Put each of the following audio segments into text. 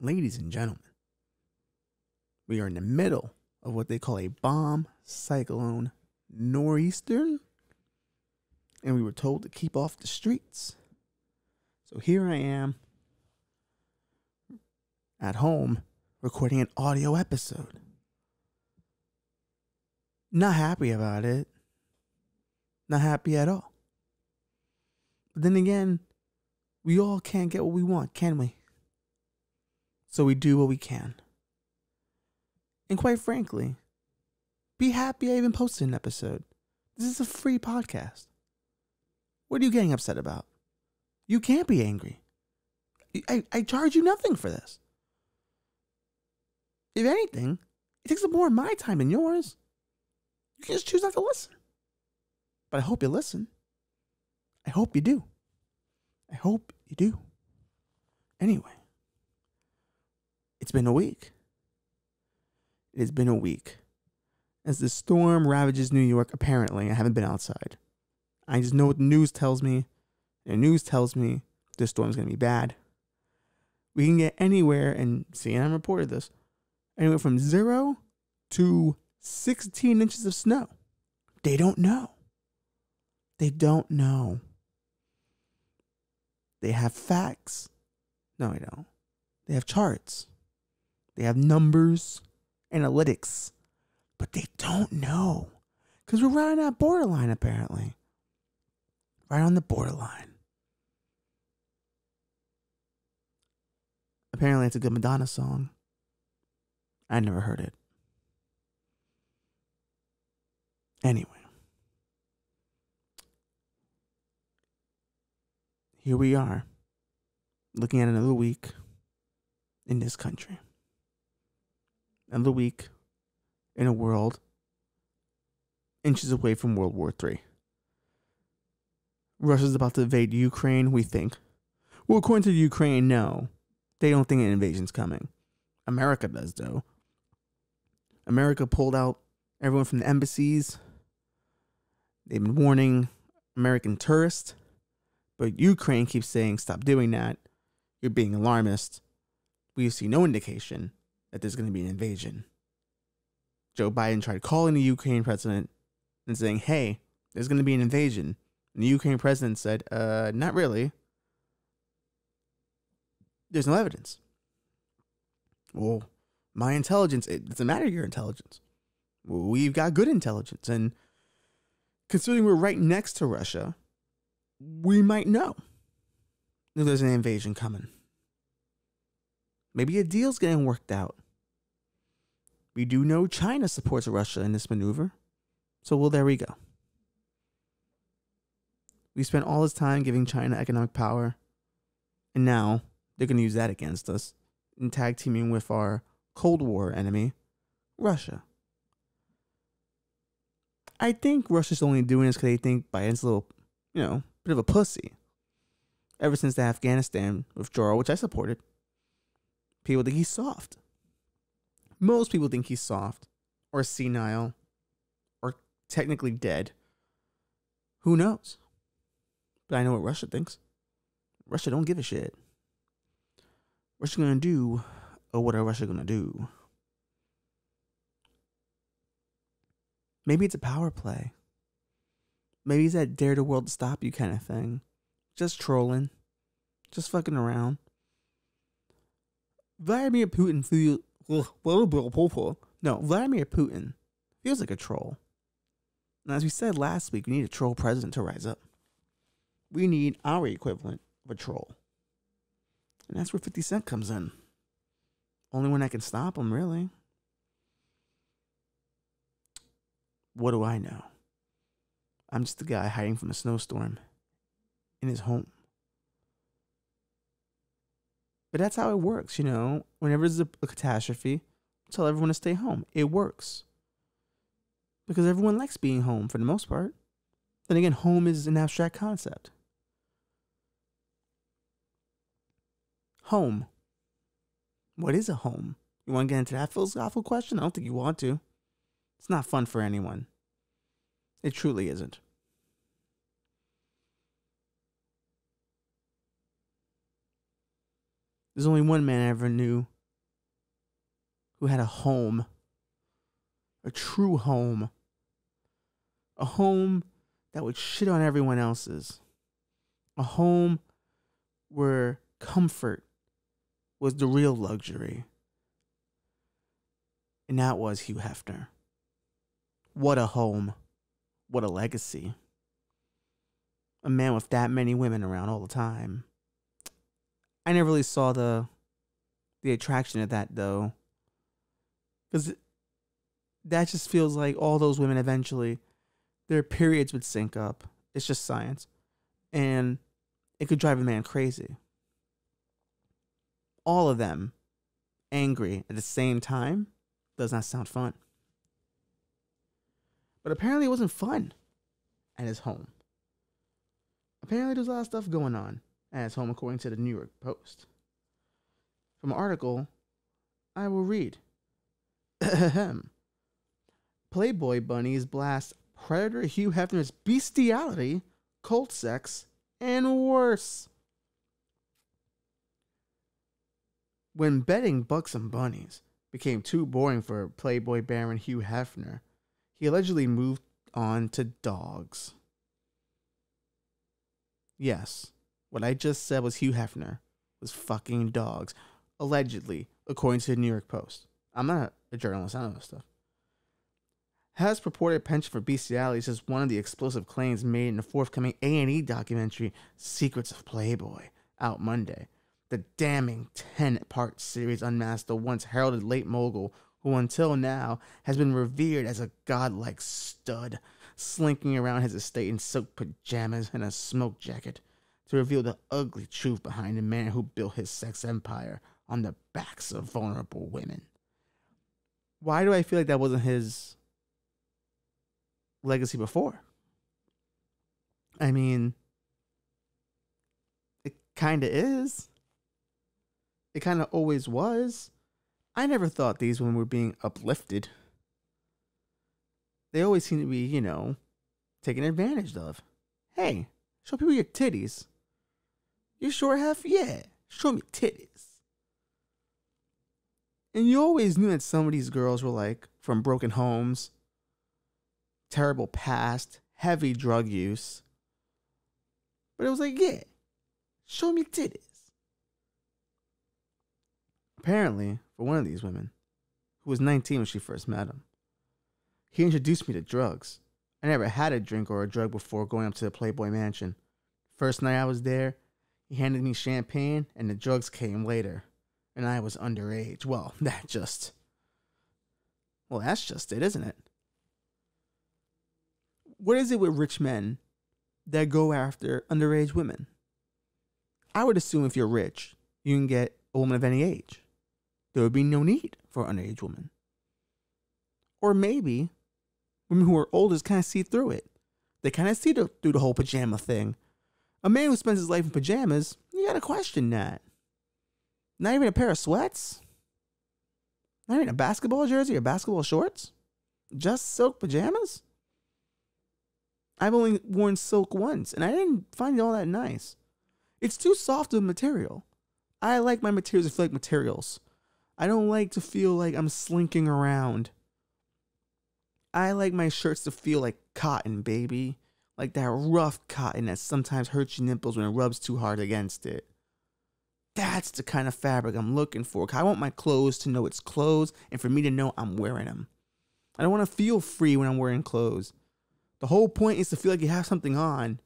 Ladies and gentlemen, we are in the middle of what they call a bomb cyclone nor'easter, and we were told to keep off the streets. So here I am at home recording an audio episode. Not happy about it. Not happy at all. But then again, we all can't get what we want, can we? So we do what we can. And quite frankly, be happy I even posted an episode. This is a free podcast. What are you getting upset about? You can't be angry. I charge you nothing for this. If anything, it takes up more of my time than yours. You can just choose not to listen. But I hope you listen. I hope you do. I hope you do. Anyway, it's been a week. It has been a week. As the storm ravages New York, apparently, I haven't been outside. I just know what the news tells me. The news tells me this storm's going to be bad. We can get anywhere, and CNN reported this, anywhere from 0 to 16 inches of snow. They don't know. They don't know. They have facts. No, they don't. They have charts. They have numbers, analytics. But they don't know. Because we're right on that borderline, apparently. Right on the borderline. Apparently, it's a good Madonna song. I never heard it. Anyway. Here we are, looking at another week in this country. Another week in a world inches away from World War III. Russia's about to invade Ukraine, we think. Well, according to the Ukraine, no. They don't think an invasion's coming. America does, though. America pulled out everyone from the embassies. They've been warning American tourists. But Ukraine keeps saying, stop doing that. You're being alarmist. We see no indication that there's going to be an invasion. Joe Biden tried calling the Ukraine president and saying, hey, there's going to be an invasion. And the Ukraine president said, not really. There's no evidence. Well, my intelligence, it doesn't matter your intelligence. Well, we've got good intelligence. And considering we're right next to Russia, we might know if there's an invasion coming. Maybe a deal's getting worked out. We do know China supports Russia in this maneuver. So, well, there we go. We spent all this time giving China economic power. And now they're going to use that against us and tag teaming with our Cold War enemy, Russia. I think Russia's only doing this because they think Biden's a little, bit of a pussy. Ever since the Afghanistan withdrawal, which I supported, people think he's soft. Most people think he's soft or senile or technically dead. Who knows? But I know what Russia thinks. Russia don't give a shit. Russia gonna do what are Russia gonna do? Maybe it's a power play. Maybe it's that dare the world to stop you kind of thing. Just trolling. Just fucking around. Vladimir Putin feels like a troll. And as we said last week, we need a troll president to rise up. We need our equivalent of a troll. And that's where 50 Cent comes in. Only one that can stop him, really. What do I know? I'm just a guy hiding from a snowstorm in his home. But that's how it works, Whenever there's a catastrophe, tell everyone to stay home. It works. Because everyone likes being home for the most part. Then again, home is an abstract concept. Home. What is a home? You want to get into that philosophical question? I don't think you want to. It's not fun for anyone. It truly isn't. There's only one man I ever knew who had a home, a true home, a home that would shit on everyone else's, a home where comfort was the real luxury. And that was Hugh Hefner. What a home. What a legacy. A man with that many women around all the time. I never really saw the attraction of that, though. Because that just feels like all those women eventually, their periods would sync up. It's just science. And it could drive a man crazy. All of them angry at the same time does not sound fun. But apparently it wasn't fun at his home. Apparently there's a lot of stuff going on at his home, according to the New York Post. From an article I will read. Playboy bunnies blast Predator Hugh Hefner's bestiality, cult sex, and worse. When betting buxom bunnies became too boring for Playboy baron Hugh Hefner, he allegedly moved on to dogs. Yes, what I just said was Hugh Hefner was fucking dogs. Allegedly, according to the New York Post. I'm not a journalist, I don't know this stuff. Has purported penchant for bestiality is just one of the explosive claims made in the forthcoming A&E documentary Secrets of Playboy, out Monday. The damning 10-part series unmasked the once heralded late mogul who until now has been revered as a godlike stud, slinking around his estate in silk pajamas and a smoke jacket to reveal the ugly truth behind the man who built his sex empire on the backs of vulnerable women. Why do I feel like that wasn't his legacy before? I mean, it kind of is. It kind of always was. I never thought these women were being uplifted. They always seem to be, taken advantage of. Hey, show people your titties. You sure have? Yeah, show me titties. And you always knew that some of these girls were like from broken homes, terrible past, heavy drug use. But it was like, yeah, show me titties. Apparently, for one of these women, who was 19 when she first met him, he introduced me to drugs. I never had a drink or a drug before going up to the Playboy Mansion. First night I was there, he handed me champagne and the drugs came later. And I was underage. Well, that's just it, isn't it? What is it with rich men that go after underage women? I would assume if you're rich, you can get a woman of any age. There would be no need for an underage woman. Or maybe women who are older kind of see through it. They kind of see through the whole pajama thing. A man who spends his life in pajamas, you gotta question that. Not even a pair of sweats? Not even a basketball jersey or basketball shorts? Just silk pajamas? I've only worn silk once, and I didn't find it all that nice. It's too soft of a material. I like my materials to feel like materials. I don't like to feel like I'm slinking around. I like my shirts to feel like cotton, baby. Like that rough cotton that sometimes hurts your nipples when it rubs too hard against it. That's the kind of fabric I'm looking for. I want my clothes to know it's clothes and for me to know I'm wearing them. I don't want to feel free when I'm wearing clothes. The whole point is to feel like you have something on.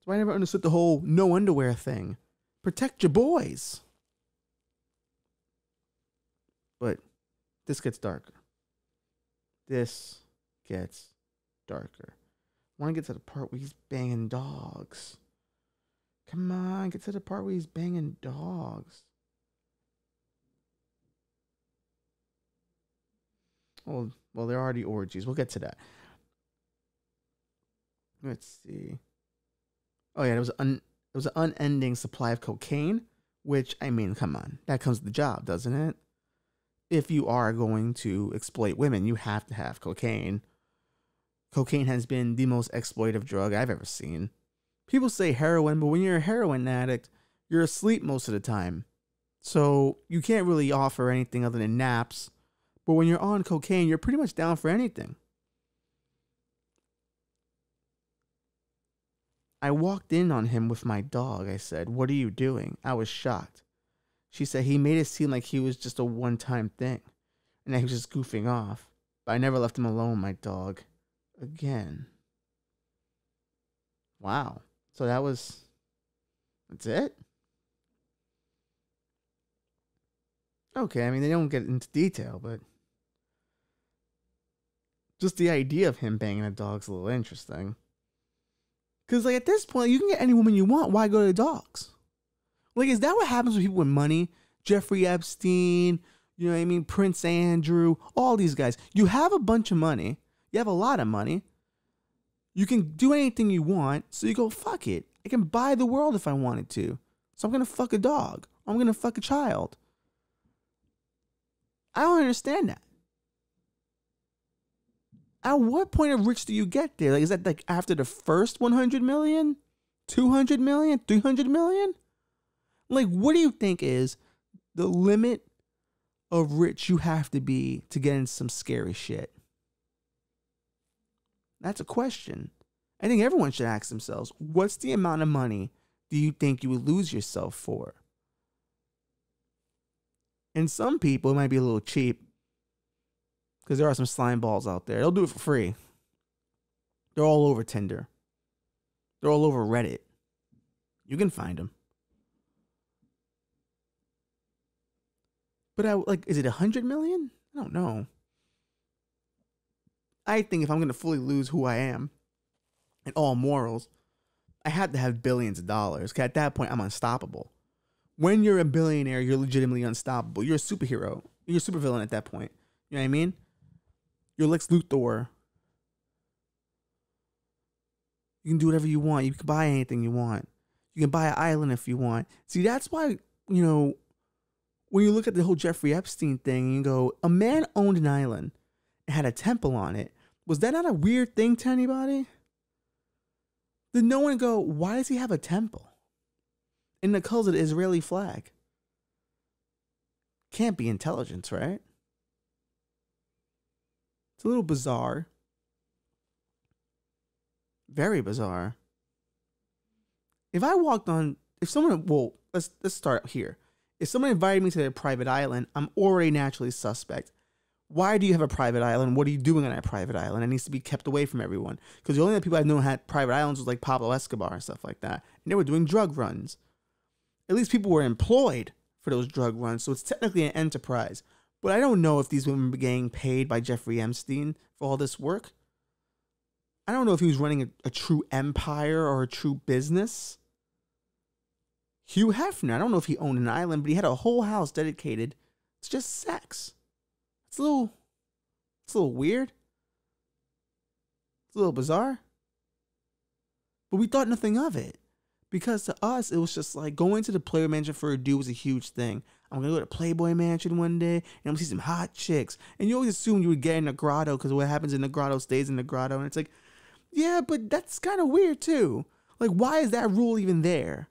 So I never understood the whole no underwear thing. Protect your boys. But this gets darker. This gets darker. I want to get to the part where he's banging dogs. Come on, get to the part where he's banging dogs. Well, there are already orgies. We'll get to that. Let's see. Oh yeah, it was an unending supply of cocaine, which, I mean, come on. That comes with the job, doesn't it? If you are going to exploit women, you have to have cocaine. Cocaine has been the most exploitive drug I've ever seen. People say heroin, but when you're a heroin addict, you're asleep most of the time. So you can't really offer anything other than naps. But when you're on cocaine, you're pretty much down for anything. I walked in on him with my dog. I said, "What are you doing?" I was shocked. She said he made it seem like he was just a one-time thing and that he was just goofing off. But I never left him alone, my dog, again. Wow. So that's it? Okay, I mean, they don't get into detail, but just the idea of him banging a dog's a little interesting. Because, like, at this point, you can get any woman you want. Why go to dogs? Like, is that what happens with people with money? Jeffrey Epstein, you know what I mean? Prince Andrew, all these guys. You have a bunch of money. You have a lot of money. You can do anything you want. So you go, fuck it. I can buy the world if I wanted to. So I'm going to fuck a dog. I'm going to fuck a child. I don't understand that. At what point of rich do you get there? Like, is that like after the first 100 million, 200 million, 300 million? Like, what do you think is the limit of rich you have to be to get into some scary shit? That's a question. I think everyone should ask themselves, what's the amount of money do you think you would lose yourself for? And some people, it might be a little cheap, because there are some slime balls out there. They'll do it for free. They're all over Tinder. They're all over Reddit. You can find them. But is it 100 million? I don't know. I think if I'm going to fully lose who I am and all morals, I have to have billions of dollars. Because at that point, I'm unstoppable. When you're a billionaire, you're legitimately unstoppable. You're a superhero. You're a supervillain at that point. You know what I mean? You're Lex Luthor. You can do whatever you want. You can buy anything you want. You can buy an island if you want. See, that's why, you know, when you look at the whole Jeffrey Epstein thing, you go, a man owned an island and had a temple on it. Was that not a weird thing to anybody? Did no one go, why does he have a temple in the colors of the Israeli flag? Can't be intelligence, right? It's a little bizarre. Very bizarre. If someone, let's start here. If someone invited me to their private island, I'm already naturally suspect. Why do you have a private island? What are you doing on that private island? It needs to be kept away from everyone. Because the only other people I know had private islands was like Pablo Escobar and stuff like that. And they were doing drug runs. At least people were employed for those drug runs. So it's technically an enterprise. But I don't know if these women were getting paid by Jeffrey Epstein for all this work. I don't know if he was running a true empire or a true business. Hugh Hefner, I don't know if he owned an island, but he had a whole house dedicated to just sex. It's a little weird. It's a little bizarre. But we thought nothing of it. Because to us, it was just like going to the Playboy Mansion for a dude was a huge thing. I'm going to go to Playboy Mansion one day and I'm going to see some hot chicks. And you always assume you would get in a grotto because what happens in the grotto stays in the grotto. And it's like, yeah, but that's kind of weird too. Like, why is that rule even there?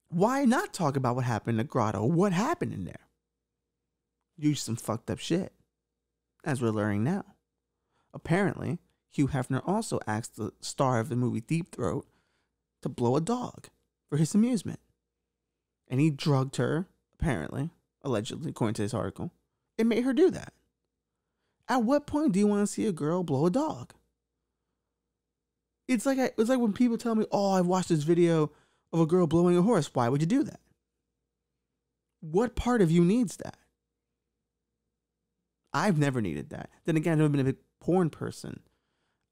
Why not talk about what happened in the grotto? What happened in there? Usually some fucked up shit, as we're learning now. Apparently, Hugh Hefner also asked the star of the movie Deep Throat to blow a dog for his amusement. And he drugged her, apparently, allegedly, according to this article, and made her do that. At what point do you want to see a girl blow a dog? It's like when people tell me, oh, I watched this video of a girl blowing a horse. Why would you do that? What part of you needs that? I've never needed that. Then again, I've never been a big porn person.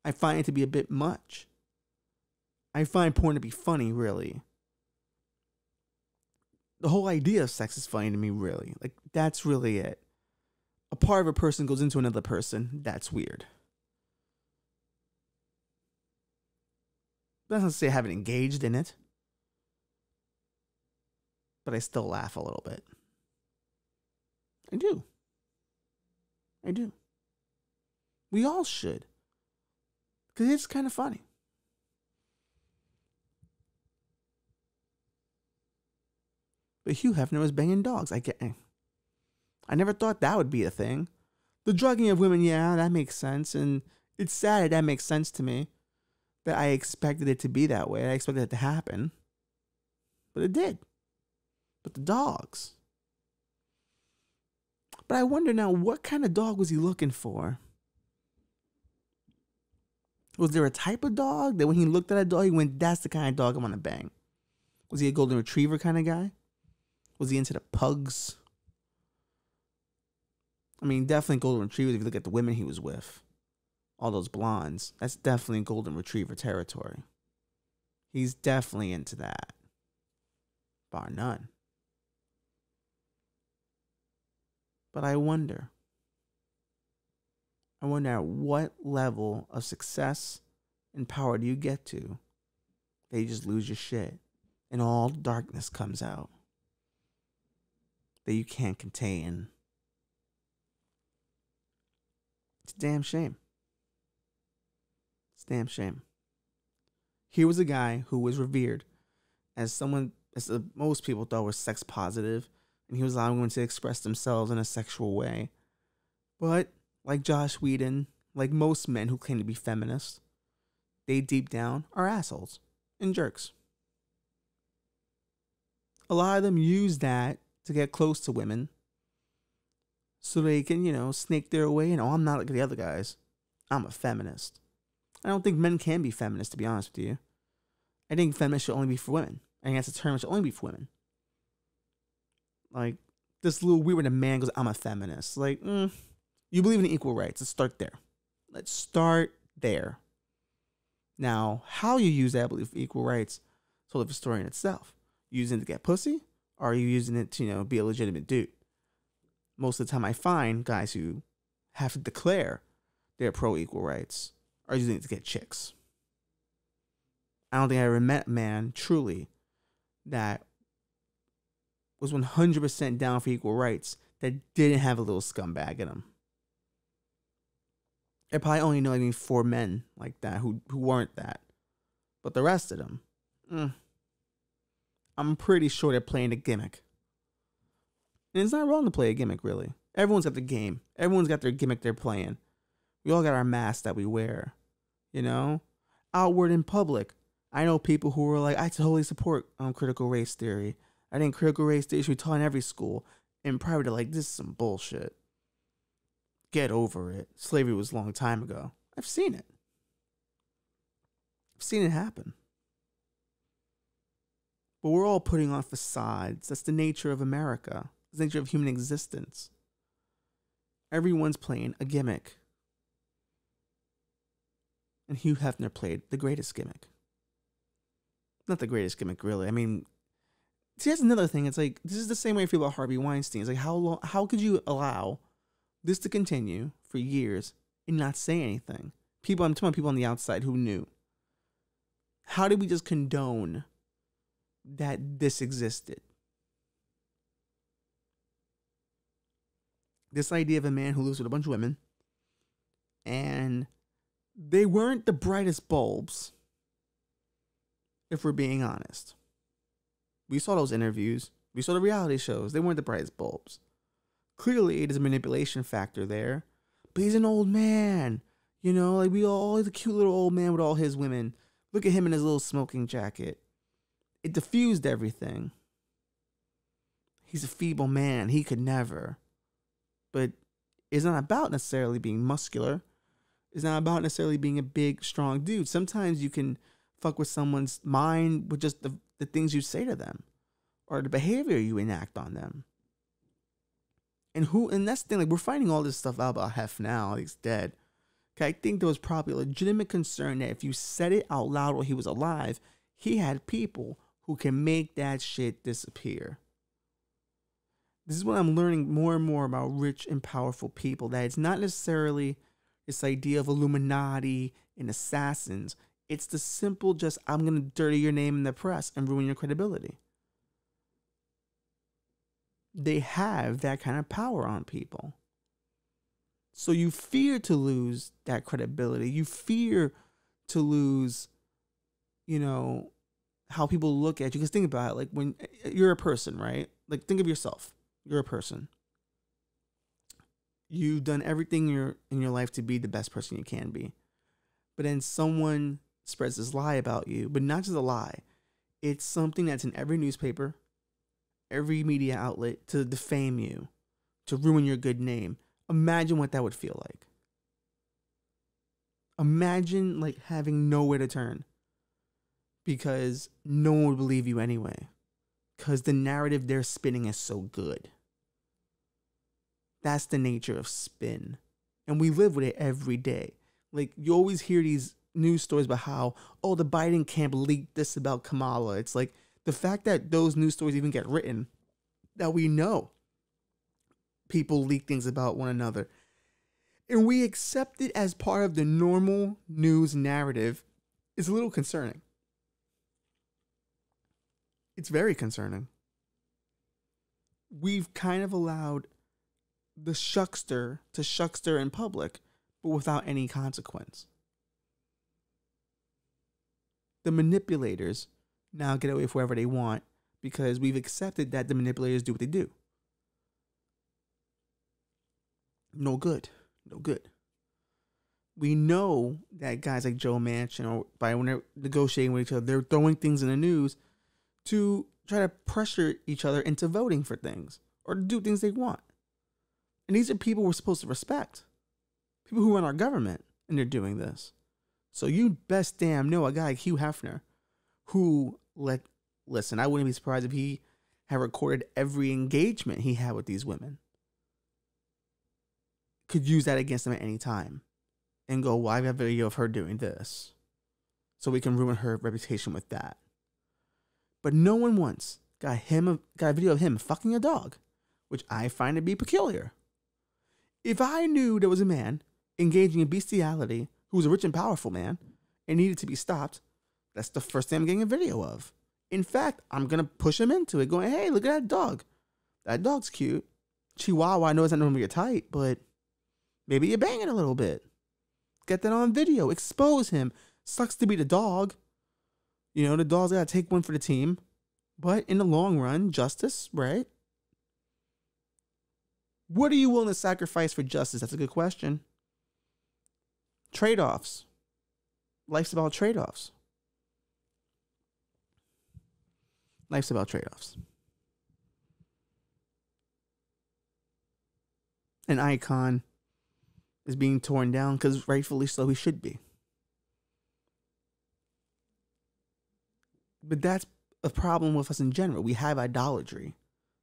I find it to be a bit much. I find porn to be funny, really. The whole idea of sex is funny to me, really. Like, that's really it. A part of a person goes into another person. That's weird. That's not to say I haven't engaged in it. But I still laugh a little bit. I do. I do. We all should. Because it's kind of funny. But Hugh Hefner was banging dogs. I never thought that would be a thing. The drugging of women, yeah, that makes sense. And it's sad that makes sense to me. That I expected it to be that way. I expected it to happen. But it did. But the dogs. But I wonder now, what kind of dog was he looking for? Was there a type of dog that when he looked at a dog, he went, that's the kind of dog I want to bang? Was he a golden retriever kind of guy? Was he into the pugs? I mean, definitely golden retrievers if you look at the women he was with. All those blondes. That's definitely golden retriever territory. He's definitely into that. Bar none. But I wonder at what level of success and power do you get to that you just lose your shit and all darkness comes out that you can't contain. It's a damn shame. It's a damn shame. Here was a guy who was revered as someone, as most people thought was sex positive, and he was allowing women to express themselves in a sexual way. But like Josh Whedon, like most men who claim to be feminists, they deep down are assholes and jerks. A lot of them use that to get close to women so they can, snake their way in. Oh, I'm not like the other guys. I'm a feminist. I don't think men can be feminists, to be honest with you. I think feminist should only be for women. I think that's a term that should only be for women. Like, this little weird when a man goes, I'm a feminist. Like, you believe in equal rights. Let's start there. Let's start there. Now, how you use that belief for equal rights is a whole different story in itself. You using it to get pussy? Or are you using it to, be a legitimate dude? Most of the time I find guys who have to declare they're pro-equal rights are using it to get chicks. I don't think I ever met a man truly that was 100% down for equal rights that didn't have a little scumbag in him. I probably only know maybe 4 men like that who weren't that. But the rest of them, I'm pretty sure they're playing a gimmick. And it's not wrong to play a gimmick, really. Everyone's got the game. Everyone's got their gimmick they're playing. We all got our masks that we wear. Outward in public. I know people who were like, I totally support critical race theory. I think critical race theory should be taught in every school. In private, they're like, this is some bullshit. Get over it. Slavery was a long time ago. I've seen it. I've seen it happen. But we're all putting on facades. That's the nature of America. It's the nature of human existence. Everyone's playing a gimmick. And Hugh Hefner played the greatest gimmick. Not the greatest gimmick, really. I mean, see, that's another thing. It's like, this is the same way I feel about Harvey Weinstein. It's like, how could you allow this to continue for years and not say anything? I'm talking about people on the outside who knew. How did we just condone that this existed? This idea of a man who lives with a bunch of women and they weren't the brightest bulbs, if we're being honest. We saw those interviews. We saw the reality shows. They weren't the brightest bulbs. Clearly, there's a manipulation factor there. But he's an old man. Like he's a cute little old man with all his women. Look at him in his little smoking jacket. It diffused everything. He's a feeble man. He could never. But it's not about necessarily being muscular. It's not about necessarily being a big, strong dude. Sometimes you can fuck with someone's mind with just the things you say to them or the behavior you enact on them. And that's the thing, like, we're finding all this stuff out about Hef now. He's dead. Okay, I think there was probably a legitimate concern that if you said it out loud while he was alive, he had people who can make that shit disappear. This is what I'm learning more and more about rich and powerful people, that it's not necessarily this idea of Illuminati and assassins. It's the simple just, I'm going to dirty your name in the press and ruin your credibility. They have that kind of power on people. So you fear to lose that credibility. You fear to lose, how people look at you. Because think about it, like when you're a person, right? like, think of yourself. You're a person. You've done everything in your life to be the best person you can be. But then someone spreads this lie about you, but not just a lie. It's something that's in every newspaper, every media outlet to defame you, to ruin your good name. Imagine what that would feel like. Imagine like having nowhere to turn because no one would believe you anyway. Because the narrative they're spinning is so good. That's the nature of spin. And we live with it every day. Like, you always hear these news stories about how, oh, the Biden camp leaked this about Kamala. It's like the fact that those news stories even get written, that we know people leak things about one another. And we accept it as part of the normal news narrative is a little concerning. It's very concerning. We've kind of allowed the shuckster to shuckster in public, but without any consequence. The manipulators now get away with whatever they want because we've accepted that the manipulators do what they do. No good. No good. We know that guys like Joe Manchin, or by when they're negotiating with each other, they're throwing things in the news to try to pressure each other into voting for things or to do things they want. And these are people we're supposed to respect. People who run our government, and they're doing this. So you best damn know a guy like Hugh Hefner, who listen, I wouldn't be surprised if he had recorded every engagement he had with these women. Could use that against them at any time. And go, well, I have a video of her doing this. So we can ruin her reputation with that. But no one once got a video of him fucking a dog, which I find to be peculiar. If I knew there was a man engaging in bestiality who was a rich and powerful man and needed to be stopped, that's the first thing I'm getting a video of. In fact, I'm going to push him into it, going, hey, look at that dog. That dog's cute. Chihuahua, I know it's not normally your type, but maybe you're banging a little bit. Get that on video. Expose him. Sucks to be the dog. You know, the dog's got to take one for the team. But in the long run, justice, right? What are you willing to sacrifice for justice? That's a good question. Trade-offs. Life's about trade-offs. Life's about trade-offs. An icon is being torn down because rightfully so he should be. But that's a problem with us in general. We have idolatry.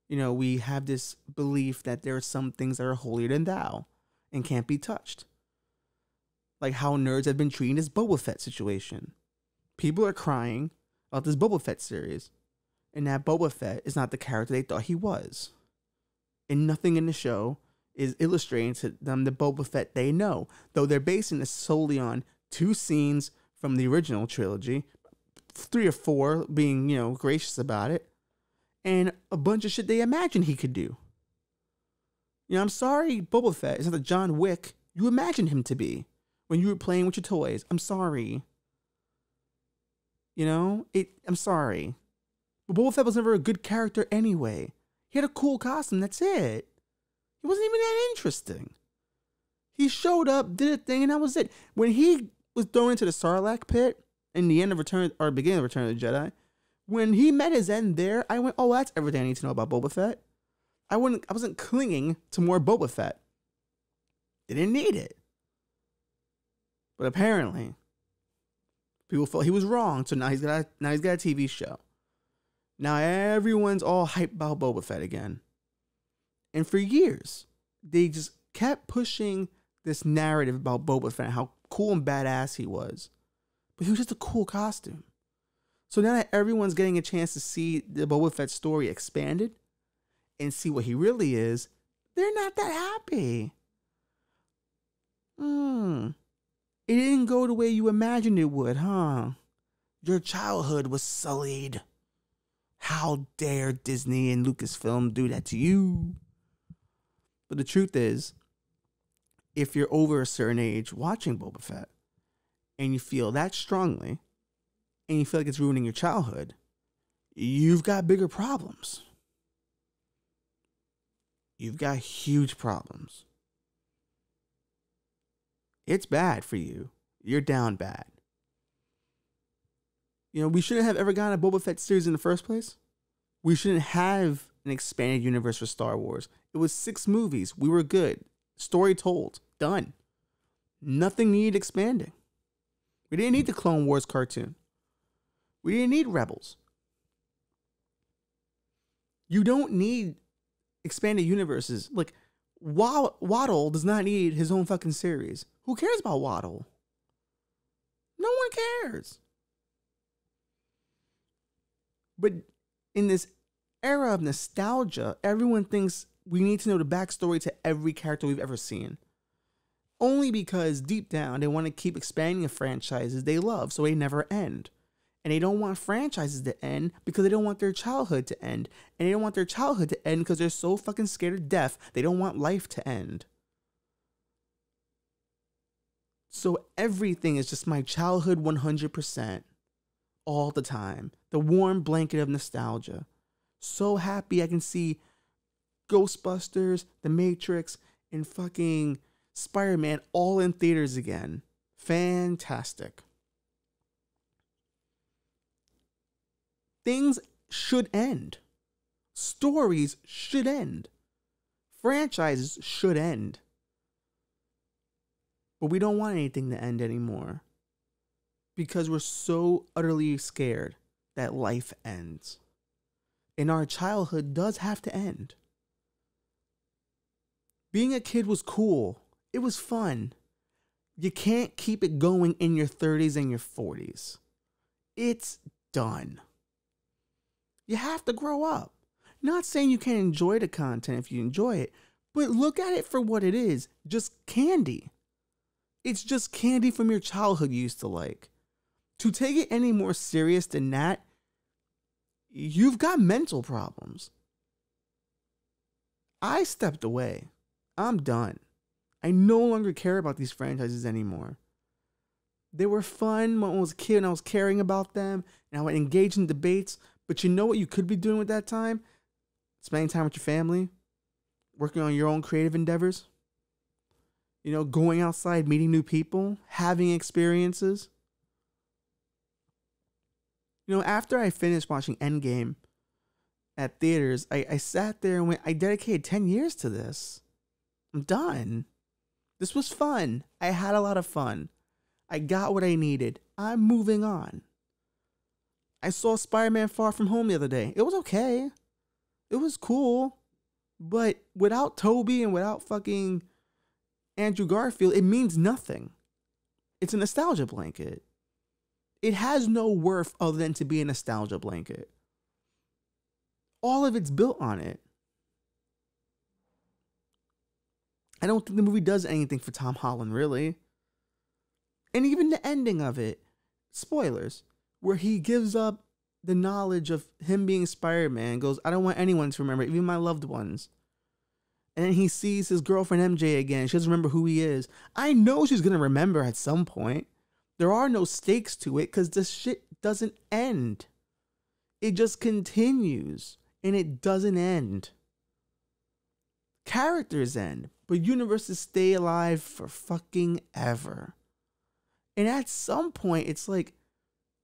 You know, we have this belief that there are some things that are holier than thou and can't be touched. Like how nerds have been treating this Boba Fett situation. People are crying about this Boba Fett series. And that Boba Fett is not the character they thought he was. And nothing in the show is illustrating to them the Boba Fett they know. Though they're basing this solely on 2 scenes from the original trilogy. 3 or 4 being, you know, gracious about it. And a bunch of shit they imagined he could do. You know, I'm sorry, Boba Fett is not the John Wick you imagined him to be when you were playing with your toys. I'm sorry. You know, I'm sorry. But Boba Fett was never a good character anyway. He had a cool costume, that's it. He wasn't even that interesting. He showed up, did a thing, and that was it. When he was thrown into the Sarlacc pit in the end of beginning of Return of the Jedi, when he met his end there, I went, oh, that's everything I need to know about Boba Fett. I wasn't clinging to more Boba Fett. Didn't need it. But apparently, people felt he was wrong, so now he's got a TV show. Now everyone's all hyped about Boba Fett again. And for years, they just kept pushing this narrative about Boba Fett, how cool and badass he was. But he was just a cool costume. So now that everyone's getting a chance to see the Boba Fett story expanded and see what he really is, they're not that happy. It didn't go the way you imagined it would, huh? Your childhood was sullied. How dare Disney and Lucasfilm do that to you? But the truth is, if you're over a certain age watching Boba Fett and you feel that strongly and you feel like it's ruining your childhood, you've got bigger problems. you've got huge problems. It's bad for you. You're down bad. You know, we shouldn't have ever gotten a Boba Fett series in the first place. We shouldn't have an expanded universe for Star Wars. It was 6 movies. We were good. Story told. Done. Nothing needed expanding. We didn't need the Clone Wars cartoon. We didn't need Rebels. You don't need expanded universes. Like, Waddle does not need his own fucking series. Who cares about Waddle? No one cares. But in this era of nostalgia, everyone thinks we need to know the backstory to every character we've ever seen. Only because deep down they want to keep expanding the franchises they love so they never end. And they don't want franchises to end because they don't want their childhood to end. And they don't want their childhood to end because they're so fucking scared of death, they don't want life to end. So everything is just my childhood 100%. All the time. The warm blanket of nostalgia. So happy I can see Ghostbusters, The Matrix, and fucking Spider-Man all in theaters again. Fantastic. Things should end. Stories should end. Franchises should end. But we don't want anything to end anymore. Because we're so utterly scared that life ends. And our childhood does have to end. Being a kid was cool. It was fun. You can't keep it going in your 30s and your 40s. It's done. You have to grow up. Not saying you can't enjoy the content if you enjoy it, but look at it for what it is. Just candy. It's just candy from your childhood you used to like. To take it any more serious than that, you've got mental problems. I stepped away. I'm done. I no longer care about these franchises anymore. They were fun when I was a kid and I was caring about them and I would engage in debates. But you know what you could be doing with that time? Spending time with your family, working on your own creative endeavors, you know, going outside, meeting new people, having experiences. You know, after I finished watching Endgame at theaters, I sat there and went, I dedicated 10 years to this. I'm done. This was fun. I had a lot of fun. I got what I needed. I'm moving on. I saw Spider-Man Far From Home the other day. It was okay. It was cool. But without Toby and without fucking Andrew Garfield, it means nothing. It's a nostalgia blanket. It has no worth other than to be a nostalgia blanket. All of it's built on it. I don't think the movie does anything for Tom Holland, really. And even the ending of it, spoilers, where he gives up the knowledge of him being Spider-Man, goes, I don't want anyone to remember, even my loved ones. And then he sees his girlfriend MJ again. She doesn't remember who he is. I know she's going to remember at some point. There are no stakes to it because this shit doesn't end. It just continues and it doesn't end. Characters end, but universes stay alive for fucking ever. And at some point, it's like,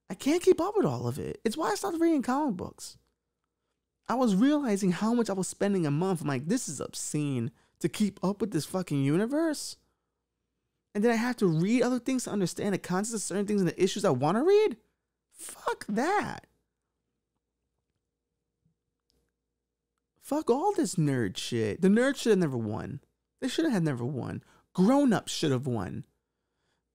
I can't keep up with all of it. It's why I stopped reading comic books. I was realizing how much I was spending a month. I'm like, this is obscene to keep up with this fucking universe. And then I have to read other things to understand the concepts of certain things and the issues I want to read. Fuck that. Fuck all this nerd shit. The nerds should have never won. They should have never won. Grown-ups should have won.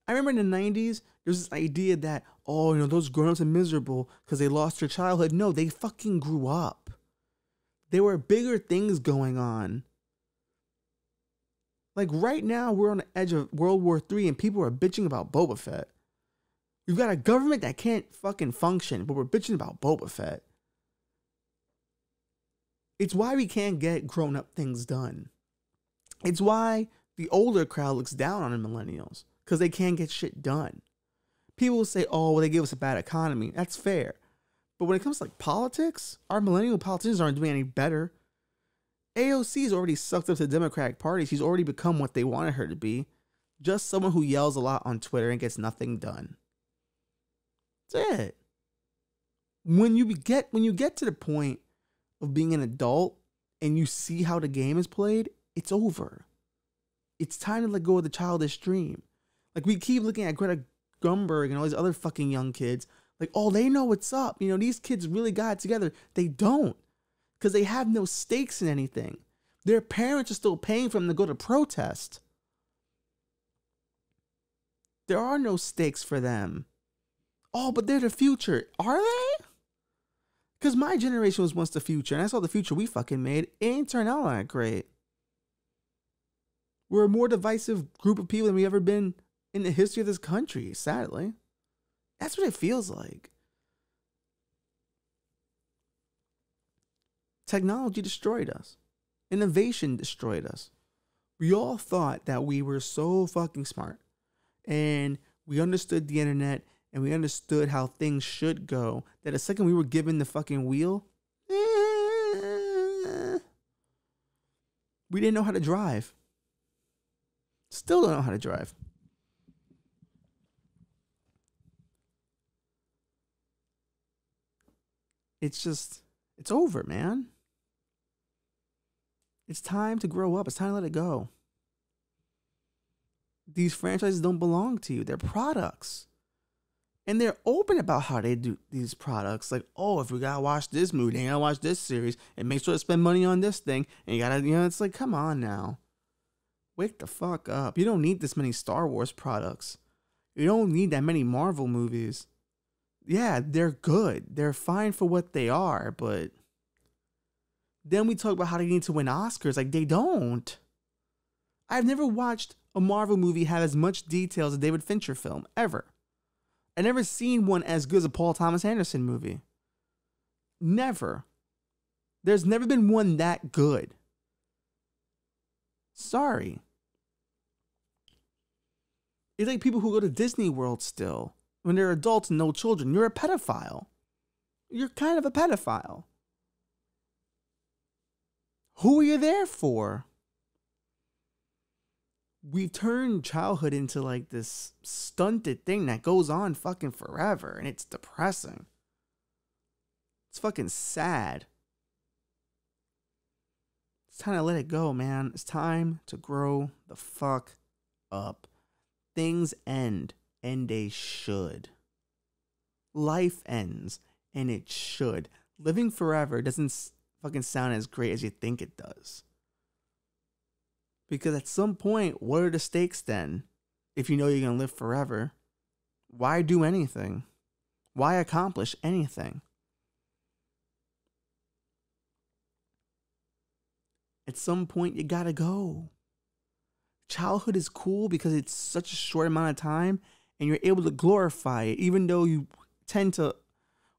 I remember in the 90s, there was this idea that, oh, you know, those grown-ups are miserable because they lost their childhood. No, they fucking grew up. There were bigger things going on. Like right now, we're on the edge of World War III and people are bitching about Boba Fett. We've got a government that can't fucking function, but we're bitching about Boba Fett. It's why we can't get grown-up things done. It's why the older crowd looks down on the millennials, because they can't get shit done. People will say, oh, well, they give us a bad economy. That's fair. But when it comes to like politics, our millennial politicians aren't doing any better. AOC's already sucked up to the Democratic Party. She's already become what they wanted her to be. Just someone who yells a lot on Twitter and gets nothing done. That's it. When you get to the point of being an adult and you see how the game is played, it's over. It's time to let go of the childish dream. Like, we keep looking at Greta Thunberg and all these other fucking young kids. Like, oh, they know what's up. You know, these kids really got it together. They don't. Because they have no stakes in anything. Their parents are still paying for them to go to protest. There are no stakes for them. Oh, but they're the future. Are they? Because my generation was once the future, and I saw the future we fucking made. It ain't turned out that great. We're a more divisive group of people than we've ever been in the history of this country, sadly. That's what it feels like. Technology destroyed us. Innovation destroyed us. We all thought that we were so fucking smart. And we understood the internet and we understood how things should go. That the second we were given the fucking wheel, we didn't know how to drive. Still don't know how to drive. It's over, man. It's time to grow up. It's time to let it go. These franchises don't belong to you. They're products. And they're open about how they do these products. Like, oh, if we gotta watch this movie, you gotta watch this series, and make sure to spend money on this thing. And you gotta, it's like, come on now. Wake the fuck up. You don't need this many Star Wars products. You don't need that many Marvel movies. Yeah, they're good. They're fine for what they are, but then we talk about how they need to win Oscars. Like, they don't. I've never watched a Marvel movie have as much detail as a David Fincher film, ever. I've never seen one as good as a Paul Thomas Anderson movie. Never. There's never been one that good. Sorry. It's like people who go to Disney World still. When they're adults and no children, you're a pedophile. You're kind of a pedophile. Who are you there for? We've turned childhood into like this stunted thing that goes on fucking forever, and it's depressing. It's fucking sad. It's time to let it go, man. It's time to grow the fuck up. Things end, and they should. Life ends, and it should. Living forever doesn't fucking sound as great as you think it does. Because at some point, what are the stakes then? If you know you're going to live forever, why do anything? Why accomplish anything? At some point, you gotta go. Childhood is cool because it's such a short amount of time and you're able to glorify it, even though you tend to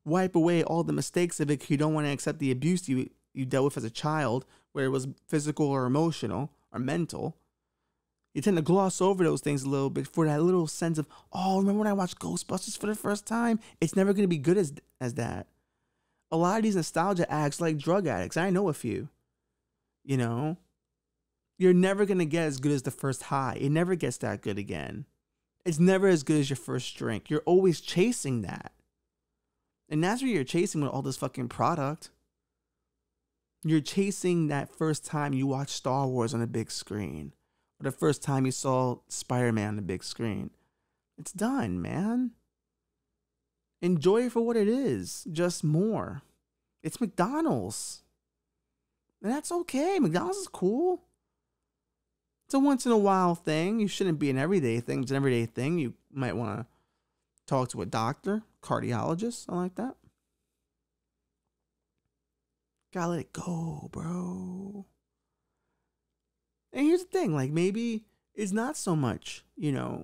wipe away all the mistakes of it because you don't want to accept the abuse you dealt with as a child, whether it was physical or emotional or mental. You tend to gloss over those things a little bit for that little sense of, oh, remember when I watched Ghostbusters for the first time? It's never going to be good as that. A lot of these nostalgia acts like drug addicts. I know a few. You know, you're never going to get as good as the first high. It never gets that good again. It's never as good as your first drink. You're always chasing that. And that's what you're chasing with all this fucking product. You're chasing that first time you watched Star Wars on a big screen. Or the first time you saw Spider-Man on the big screen. It's done, man. Enjoy it for what it is. Just more. It's McDonald's. And that's okay. McDonald's is cool. It's a once in a while thing. You shouldn't be an everyday thing. It's an everyday thing. You might want to talk to a doctor, cardiologist, something like that. Gotta let it go, bro. And here's the thing, like, maybe it's not so much,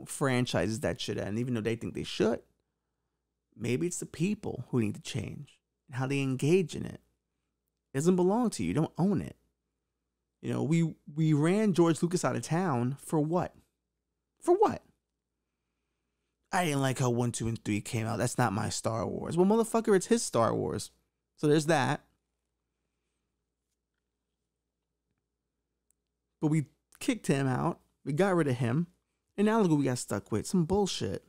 franchises that should end, even though they think they should. Maybe it's the people who need to change and how they engage in it. It doesn't belong to you. You don't own it. We ran George Lucas out of town for what? For what? I didn't like how 1, 2, and 3 came out. That's not my Star Wars. Well, motherfucker, it's his Star Wars. So there's that. But we kicked him out. We got rid of him. And now look what we got stuck with. Some bullshit.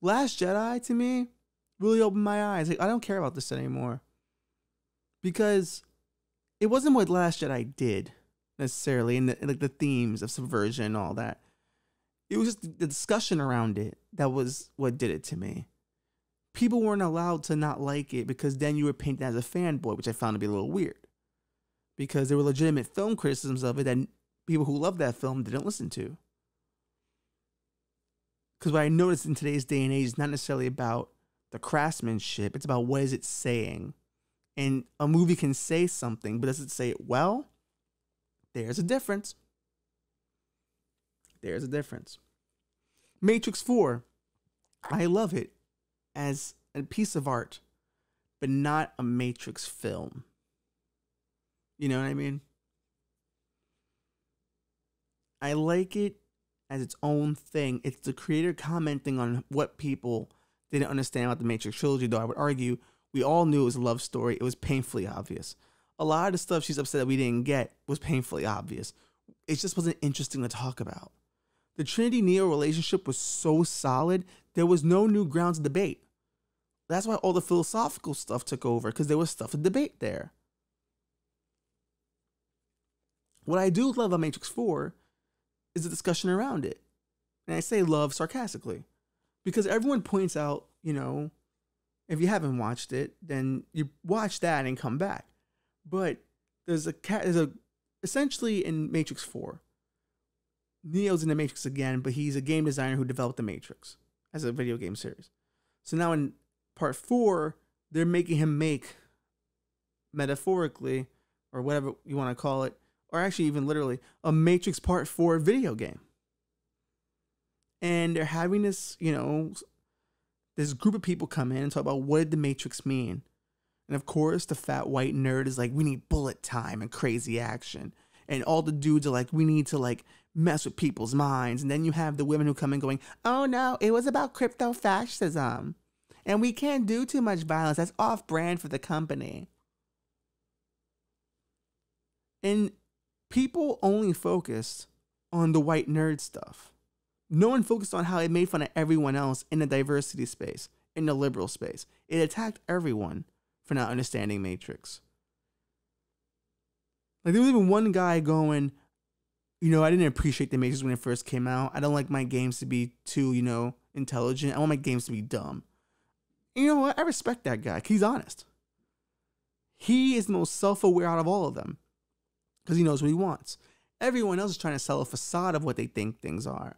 Last Jedi, to me, really opened my eyes. Like, I don't care about this anymore. Because it wasn't what Last Jedi did, necessarily, and the themes of subversion and all that. It was just the discussion around it that was what did it to me. People weren't allowed to not like it because then you were painted as a fanboy, which I found to be a little weird. Because there were legitimate film criticisms of it that people who loved that film didn't listen to. Because what I noticed in today's day and age is not necessarily about the craftsmanship. It's about what is it saying. And a movie can say something, but does it say it well? There's a difference. There's a difference. Matrix 4. I love it as a piece of art, but not a Matrix film. You know what I mean? I like it as its own thing. It's the creator commenting on what people didn't understand about the Matrix trilogy, though I would argue we all knew it was a love story. It was painfully obvious. A lot of the stuff she's upset that we didn't get was painfully obvious. It just wasn't interesting to talk about. The Trinity-Neo relationship was so solid, there was no new grounds of debate. That's why all the philosophical stuff took over, because there was stuff to debate there. What I do love about Matrix 4 is the discussion around it. And I say love sarcastically. Because everyone points out, you know, if you haven't watched it, then you watch that and come back. But there's essentially in Matrix 4, Neo's in the Matrix again, but he's a game designer who developed the Matrix as a video game series. So now in part 4, they're making him make, metaphorically, or whatever you want to call it, or actually even literally, a Matrix Part 4 video game. And they're having this, you know, this group of people come in and talk about what did the Matrix mean. And of course, the fat white nerd is like, we need bullet time and crazy action. And all the dudes are like, we need to like mess with people's minds. And then you have the women who come in going, oh no, it was about crypto fascism. And we can't do too much violence. That's off brand for the company. And people only focused on the white nerd stuff. No one focused on how it made fun of everyone else in the diversity space, in the liberal space. It attacked everyone for not understanding Matrix. Like, there was even one guy going, you know, I didn't appreciate the Matrix when it first came out. I don't like my games to be too, you know, intelligent. I want my games to be dumb. And you know what? I respect that guy because he's honest. He is the most self-aware out of all of them because he knows what he wants. Everyone else is trying to sell a facade of what they think things are.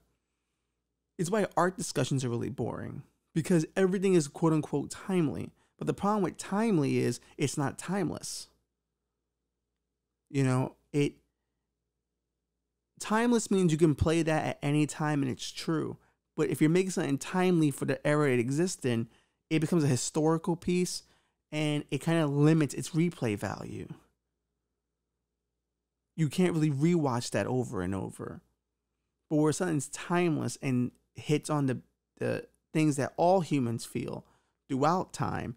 It's why art discussions are really boring because everything is quote unquote timely. But the problem with timely is it's not timeless. You know, timeless means you can play that at any time and it's true. But if you're making something timely for the era it exists in, it becomes a historical piece and it kind of limits its replay value. You can't really rewatch that over and over. But where something's timeless and hits on the things that all humans feel throughout time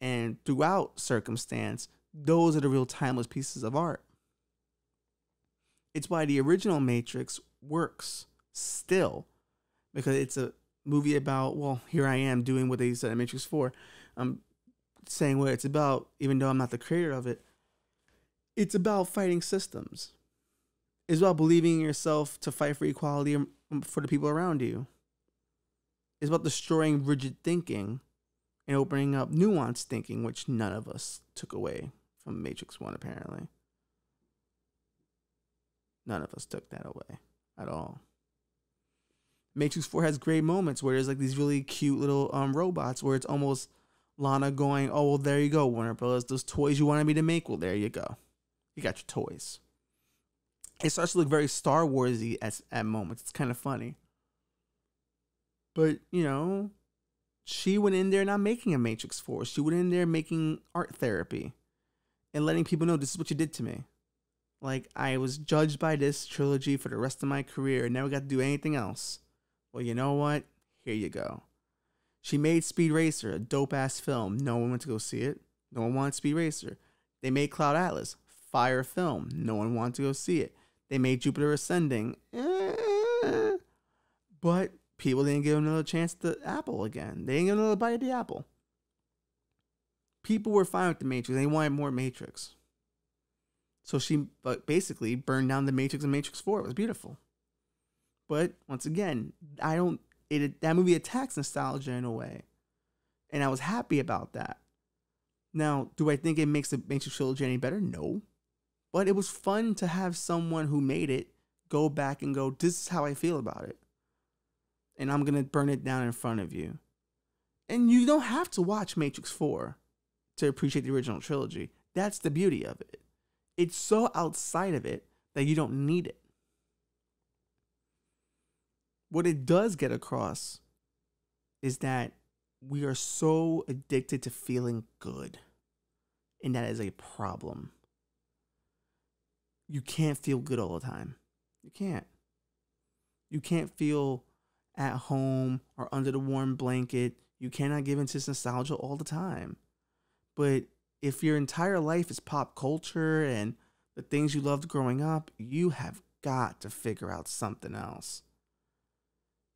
and throughout circumstance, those are the real timeless pieces of art. It's why the original Matrix works still, because it's a movie about, well, here I am doing what they said in Matrix 4. I'm saying what it's about, even though I'm not the creator of it. It's about fighting systems. It's about believing in yourself to fight for equality for the people around you. It's about destroying rigid thinking and opening up nuanced thinking, which none of us took away from Matrix 1, apparently. None of us took that away at all. Matrix 4 has great moments where there's like these really cute little robots where it's almost Lana going, oh, well, there you go, Warner Bros. Those toys you wanted me to make, well, there you go. You got your toys. It starts to look very Star Wars-y at moments. It's kind of funny. But, you know, she went in there not making a Matrix 4. She went in there making art therapy and letting people know this is what you did to me. Like, I was judged by this trilogy for the rest of my career and never got to do anything else. Well, you know what? Here you go. She made Speed Racer, a dope-ass film. No one went to go see it. No one wanted Speed Racer. They made Cloud Atlas, fire film. No one wanted to go see it. They made Jupiter Ascending. But people didn't give another chance to Apple again. They didn't give another bite of the apple. People were fine with the Matrix. They wanted more Matrix. So she basically burned down the Matrix and Matrix 4. It was beautiful. But once again, that movie attacks nostalgia in a way. And I was happy about that. Now, do I think it makes the Matrix trilogy any better? No. But it was fun to have someone who made it go back and go, this is how I feel about it. And I'm going to burn it down in front of you. And you don't have to watch Matrix 4 to appreciate the original trilogy. That's the beauty of it. It's so outside of it that you don't need it. What it does get across is that we are so addicted to feeling good. And that is a problem. You can't feel good all the time. You can't. You can't feel at home or under the warm blanket. You cannot give into nostalgia all the time. But if your entire life is pop culture and the things you loved growing up, you have got to figure out something else.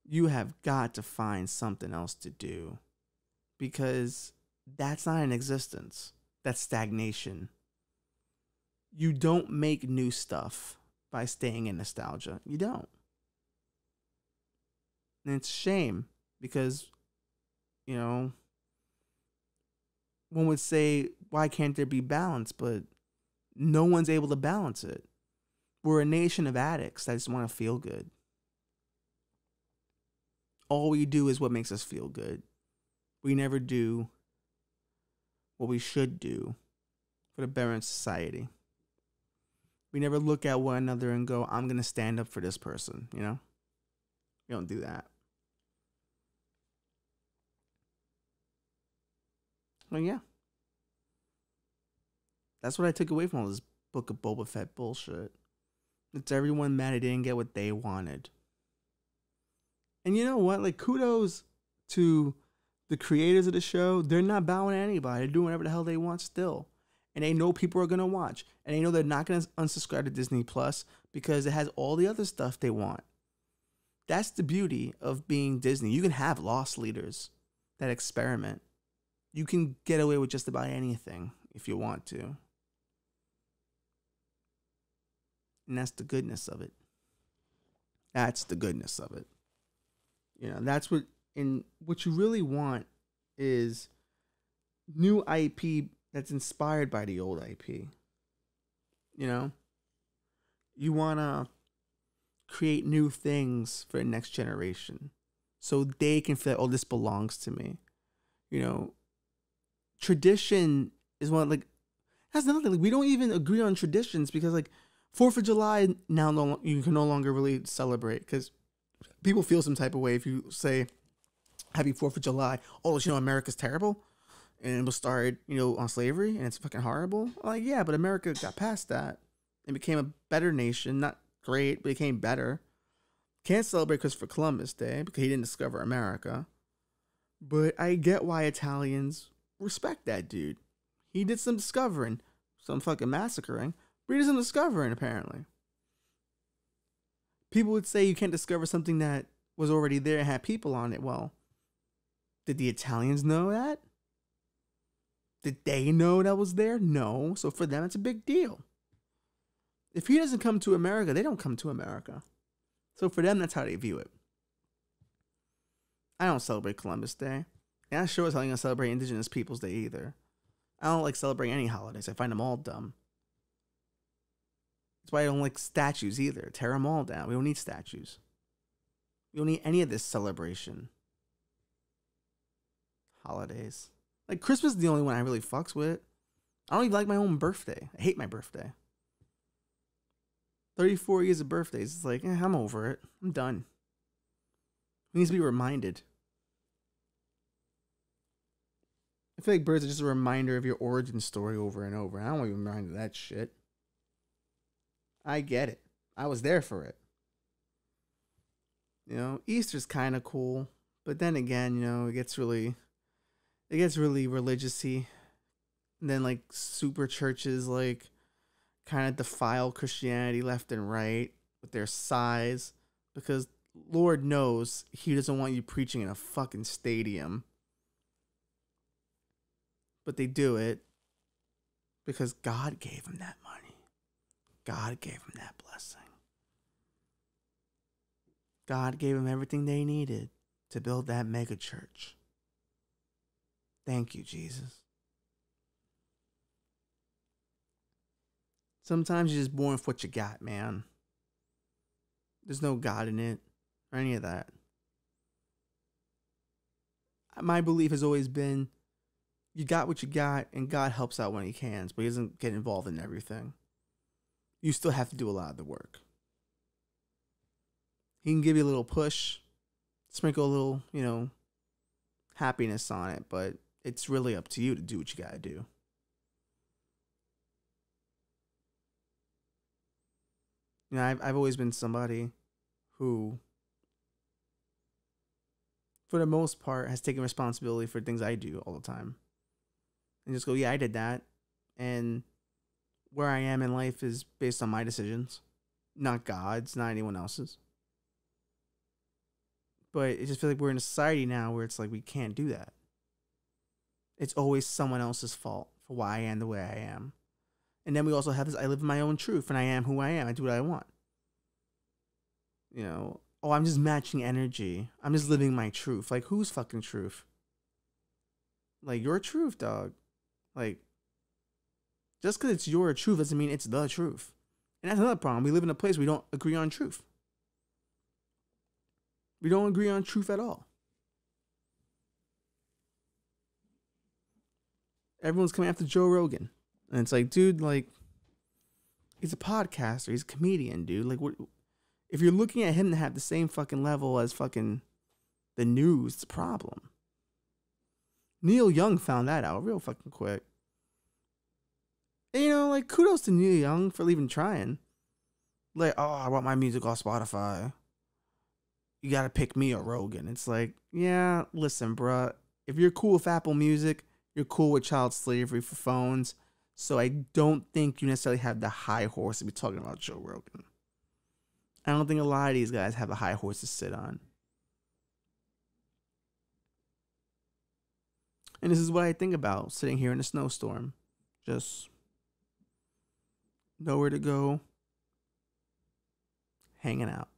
You have got to find something else to do. Because that's not an existence. That's stagnation. You don't make new stuff by staying in nostalgia. You don't. And it's a shame because, you know, one would say, why can't there be balance? But no one's able to balance it. We're a nation of addicts that just want to feel good. All we do is what makes us feel good. We never do what we should do for the betterment of society. We never look at one another and go, I'm going to stand up for this person, you know? We don't do that. Well, yeah. That's what I took away from all this Book of Boba Fett bullshit. It's everyone mad they didn't get what they wanted. And you know what? Like, kudos to the creators of the show. They're not bowing to anybody. They're doing whatever the hell they want still. And they know people are going to watch. And they know they're not going to unsubscribe to Disney Plus because it has all the other stuff they want. That's the beauty of being Disney. You can have lost leaders that experiment. You can get away with just about anything if you want to. And that's the goodness of it. That's the goodness of it. You know, that's what you really want is new IP that's inspired by the old IP. You know? You want to create new things for the next generation so they can feel, oh, this belongs to me. You know, tradition is one, like, that's another thing. Like, we don't even agree on traditions because, like, 4th of July now you can no longer really celebrate because people feel some type of way if you say Happy 4th of July. Oh, you know, America's terrible and it was started, you know, on slavery and it's fucking horrible. Like, yeah, but America got past that and became a better nation. Not great, but it became better. Can't celebrate Christopher Columbus Day because he didn't discover America. But I get why Italians respect that dude. He did some discovering, some fucking massacring, but he did some discovering apparently. People would say you can't discover something that was already there and had people on it. Well, did the Italians know that? Did they know that was there? No. So for them, it's a big deal. If he doesn't come to America, they don't come to America. So for them, that's how they view it. I don't celebrate Columbus Day. And I sure as hell ain't gonna celebrate Indigenous Peoples Day either. I don't like celebrating any holidays. I find them all dumb. That's why I don't like statues either. Tear them all down. We don't need statues. We don't need any of this celebration. Holidays. Like, Christmas is the only one I really fucks with. I don't even like my own birthday. I hate my birthday. 34 years of birthdays. It's like, I'm over it. I'm done. It needs to be reminded. I feel like birthdays are just a reminder of your origin story over and over. I don't want to be reminded of that shit. I get it. I was there for it. You know, Easter's kind of cool, but then again, you know, it gets really religious-y. And then, like, super churches, like, kind of defile Christianity left and right with their size, because Lord knows he doesn't want you preaching in a fucking stadium. But they do it because God gave him that money. God gave him that blessing. God gave them everything they needed to build that mega church. Thank you, Jesus. Sometimes you're just born with what you got, man. There's no God in it or any of that. My belief has always been you got what you got, and God helps out when he can, but he doesn't get involved in everything. You still have to do a lot of the work. He can give you a little push, sprinkle a little, happiness on it, but it's really up to you to do what you got to do. I've always been somebody who, for the most part, has taken responsibility for things I do all the time. And just go, yeah, I did that. And where I am in life is based on my decisions, not God's, not anyone else's. But it just feels like we're in a society now where it's like we can't do that. It's always someone else's fault for why I am the way I am. And then we also have this, I live in my own truth and I am who I am. I do what I want. I'm just matching energy. I'm just living my truth. Like, whose fucking truth? Like, your truth, dog. Like, just because it's your truth doesn't mean it's the truth. And that's another problem. We live in a place where we don't agree on truth. We don't agree on truth at all. Everyone's coming after Joe Rogan. And it's like, dude, like, he's a podcaster. He's a comedian, dude. Like, what? If you're looking at him to have the same fucking level as fucking the news, it's a problem. Neil Young found that out real fucking quick. And, like, kudos to Neil Young for even trying. Like, oh, I want my music off Spotify. You gotta pick me or Rogan. It's like, yeah, listen, bruh. If you're cool with Apple Music, you're cool with child slavery for phones. So I don't think you necessarily have the high horse to be talking about Joe Rogan. I don't think a lot of these guys have a high horse to sit on. And this is what I think about sitting here in a snowstorm. Just nowhere to go. Hanging out.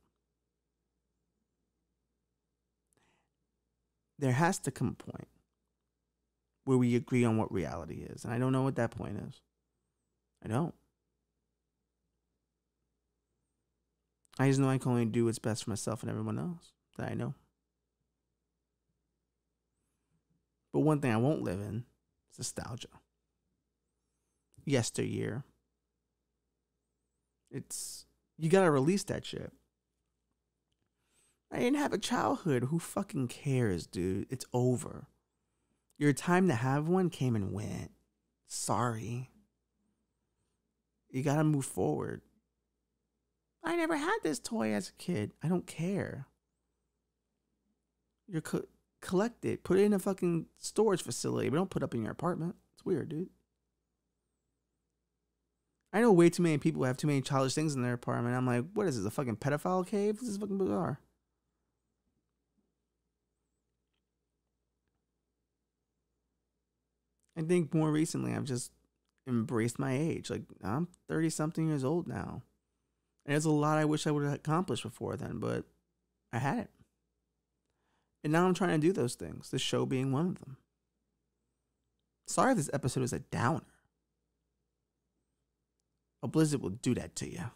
There has to come a point where we agree on what reality is. And I don't know what that point is. I don't. I just know I can only do what's best for myself and everyone else that I know. But one thing I won't live in is nostalgia. Yesteryear. You gotta release that shit. I didn't have a childhood. Who fucking cares, dude? It's over. Your time to have one came and went. Sorry. You gotta move forward. I never had this toy as a kid. I don't care. You're collect it. Put it in a fucking storage facility, but don't put it up in your apartment. It's weird, dude. I know way too many people have too many childish things in their apartment. I'm like, what is this, a fucking pedophile cave? This is fucking bizarre. I think more recently I've just embraced my age. Like, I'm 30-something years old now. And there's a lot I wish I would have accomplished before then, but I hadn't. And now I'm trying to do those things, the show being one of them. Sorry if this episode is a downer. A blizzard will do that to you.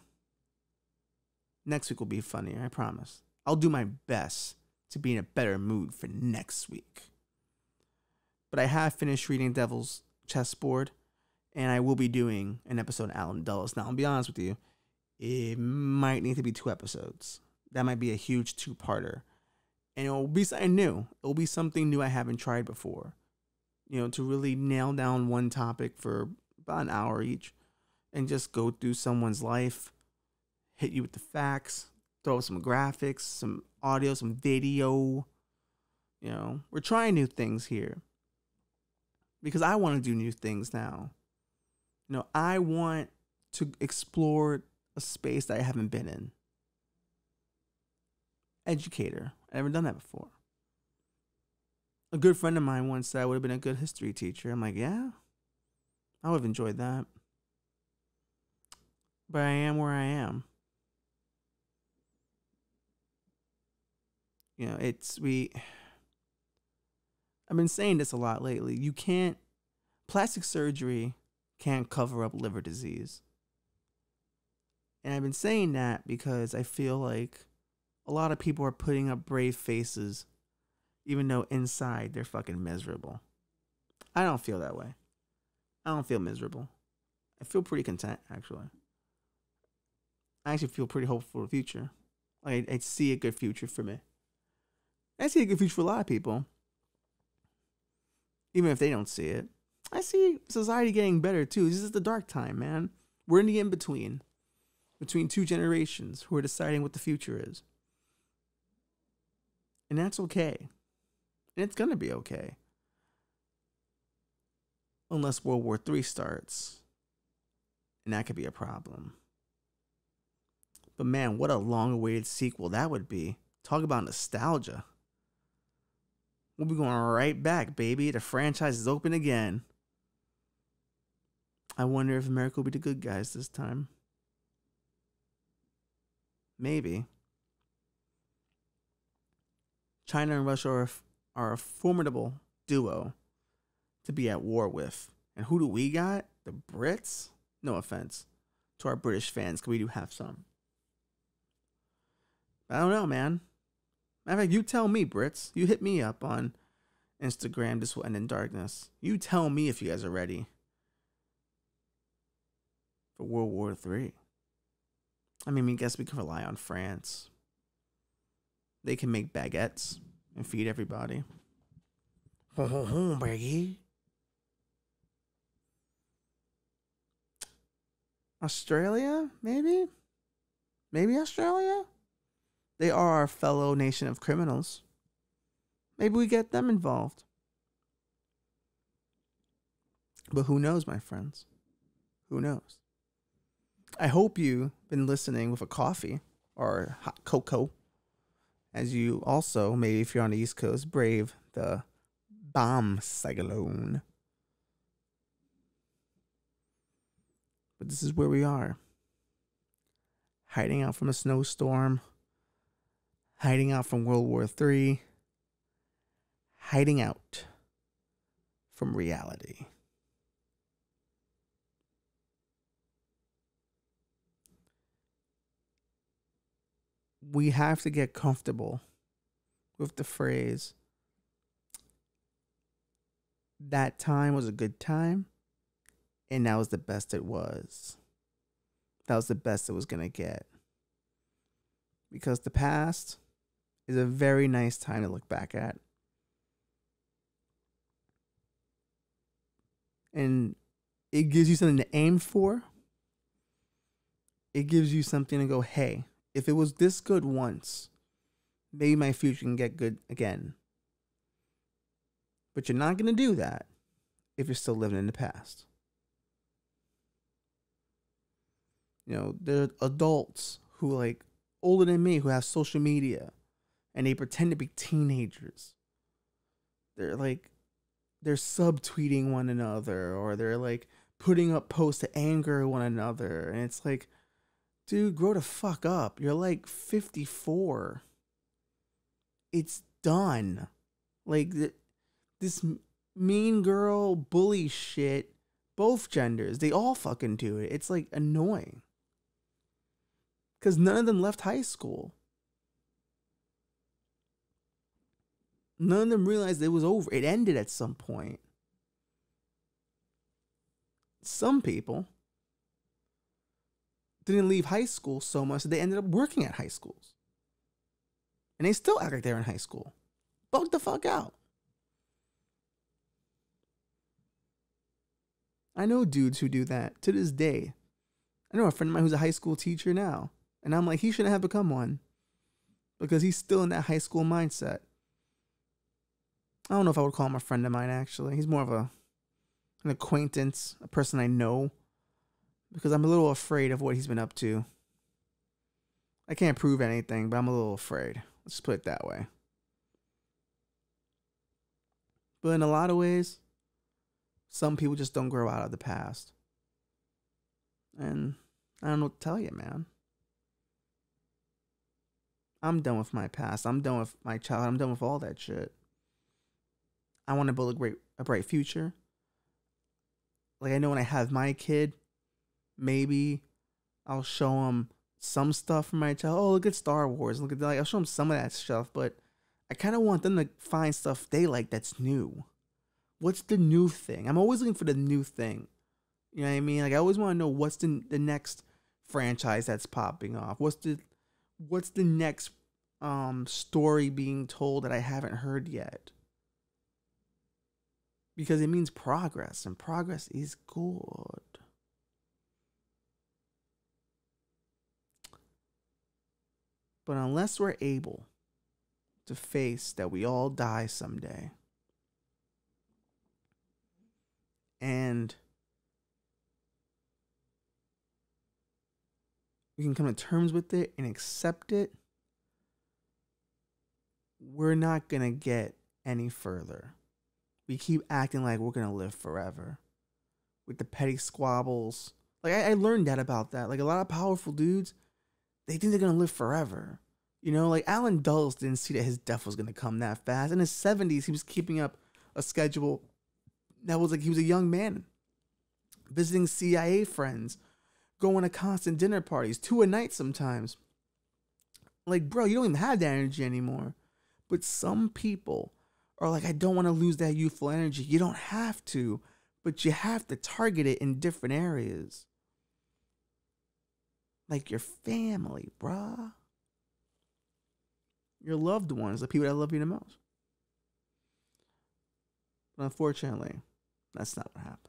Next week will be funnier, I promise. I'll do my best to be in a better mood for next week. But I have finished reading Devil's Chessboard, and I will be doing an episode of Alan Dulles. Now, I'll be honest with you, it might need to be 2 episodes. That might be a huge 2-parter. And it will be something new. It will be something new I haven't tried before. To really nail down one topic for about an hour each and just go through someone's life, hit you with the facts, throw some graphics, some audio, some video. We're trying new things here because I want to do new things now. I want to explore a space that I haven't been in. Educator. I never done that before. A good friend of mine once said I would have been a good history teacher. I'm like, yeah, I would have enjoyed that. But I am where I am. You know, I've been saying this a lot lately. Plastic surgery can't cover up liver disease. And I've been saying that because I feel like a lot of people are putting up brave faces, even though inside they're fucking miserable. I don't feel that way. I don't feel miserable. I feel pretty content, actually. I actually feel pretty hopeful for the future. Like, I see a good future for me. I see a good future for a lot of people. Even if they don't see it. I see society getting better, too. This is the dark time, man. We're in the in-between. Between two generations who are deciding what the future is. And that's okay. And it's going to be okay. Unless World War III starts. And that could be a problem. But man, what a long-awaited sequel that would be. Talk about nostalgia. We'll be going right back, baby. The franchise is open again. I wonder if America will be the good guys this time. Maybe. China and Russia are a formidable duo to be at war with. And who do we got? The Brits? No offense to our British fans, because we do have some. I don't know, man. Matter of fact, you tell me, Brits. You hit me up on Instagram. This will end in darkness. You tell me if you guys are ready for World War III. I mean, I guess we can rely on France. They can make baguettes and feed everybody. Baggy. Australia, maybe? Maybe Australia? They are our fellow nation of criminals. Maybe we get them involved. But who knows, my friends? Who knows? I hope you've been listening with a coffee or hot cocoa. As you also, maybe if you're on the East Coast, brave the bomb cyclone. But this is where we are. Hiding out from a snowstorm. Hiding out from World War III. Hiding out from reality. We have to get comfortable with the phrase, that time was a good time, and that was the best it was. That was the best it was going to get. Because the past is a very nice time to look back at. And it gives you something to aim for. It gives you something to go, hey, if it was this good once, maybe my future can get good again. But you're not going to do that if you're still living in the past. You know, there are adults who like older than me who have social media and they pretend to be teenagers. They're subtweeting one another, or they're like putting up posts to anger one another. And it's like, dude, grow the fuck up. You're like 54. It's done. Like this mean girl bully shit, both genders, they all fucking do it. It's like annoying. Because none of them left high school. None of them realized it was over. It ended at some point. Some people didn't leave high school so much that they ended up working at high schools. And they still act like they're in high school. Bug the fuck out. I know dudes who do that to this day. I know a friend of mine who's a high school teacher now. And I'm like, he shouldn't have become one. Because he's still in that high school mindset. I don't know if I would call him a friend of mine, actually. He's more of an acquaintance, a person I know. because I'm a little afraid of what he's been up to. I can't prove anything, but I'm a little afraid. Let's just put it that way. But in a lot of ways, some people just don't grow out of the past. And I don't know what to tell you, man. I'm done with my past. I'm done with my childhood. I'm done with all that shit. I want to build a bright future. Like, I know when I have my kid, maybe I'll show him some stuff from my child. Oh, look at Star Wars. Look at that. Like, I'll show them some of that stuff, but I kind of want them to find stuff they like that's new. What's the new thing? I'm always looking for the new thing. You know what I mean? Like, I always want to know what's the next franchise that's popping off. What's the next story being told that I haven't heard yet? Because it means progress, and progress is good. But unless we're able to face that we all die someday, and we can come to terms with it and accept it, we're not going to get any further. We keep acting like we're going to live forever with the petty squabbles. Like, I learned that about that. Like, a lot of powerful dudes, they think they're going to live forever. You know, like Alan Dulles didn't see that his death was going to come that fast. In his 70s, he was keeping up a schedule that was like he was a young man, visiting CIA friends, going to constant dinner parties, 2 a night sometimes. Like, bro, you don't even have that energy anymore. But some people are like, I don't want to lose that youthful energy. You don't have to, but you have to target it in different areas. Like your family, bruh. Your loved ones, the people that love you the most. But unfortunately, that's not what happens.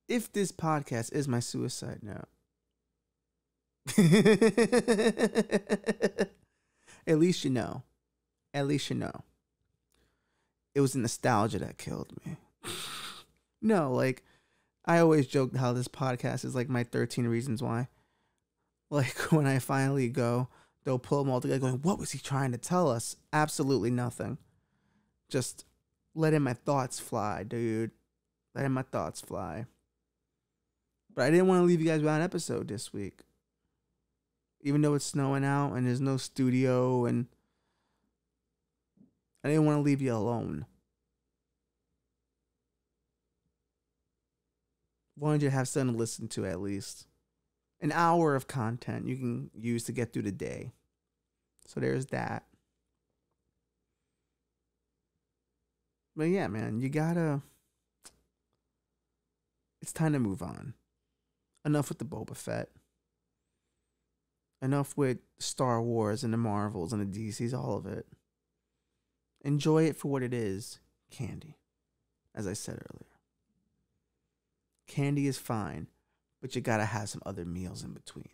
If this podcast is my suicide note, at least you know. At least you know. It was the nostalgia that killed me. No, like, I always joked how this podcast is like my 13 reasons why. Like, when I finally go, they'll pull them all together going, what was he trying to tell us? Absolutely nothing. Just letting my thoughts fly, dude. Letting my thoughts fly. But I didn't want to leave you guys without an episode this week. Even though it's snowing out and there's no studio, and I didn't want to leave you alone. Wanted you to have something to listen to at least. An hour of content you can use to get through the day. So there's that. But yeah, man, it's time to move on. Enough with the Boba Fett. Enough with Star Wars and the Marvels and the DCs, all of it. Enjoy it for what it is, candy. As I said earlier. Candy is fine, but you gotta have some other meals in between.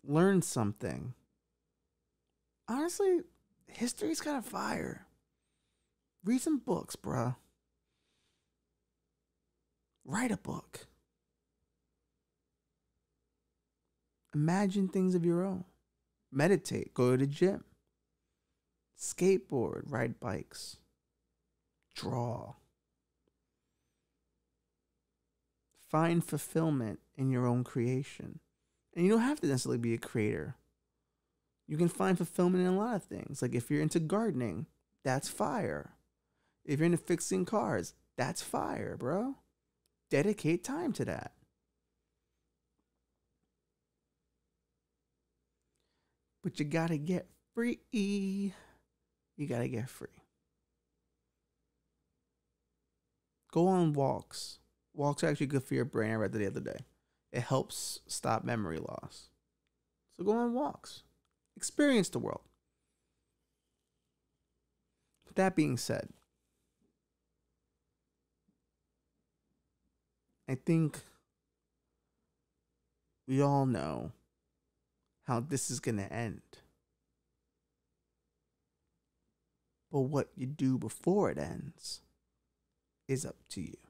Learn something. Honestly, history's kind of fire. Read some books, bruh. Write a book. Imagine things of your own. Meditate. Go to the gym. Skateboard. Ride bikes. Draw. Find fulfillment in your own creation. And you don't have to necessarily be a creator. You can find fulfillment in a lot of things. Like if you're into gardening, that's fire. If you're into fixing cars, that's fire, bro. Dedicate time to that. But you gotta get free. You gotta get free. Go on walks. Walks are actually good for your brain. I read that the other day. It helps stop memory loss. So go on walks. Experience the world. With that being said, I think we all know how this is going to end. But what you do before it ends is up to you.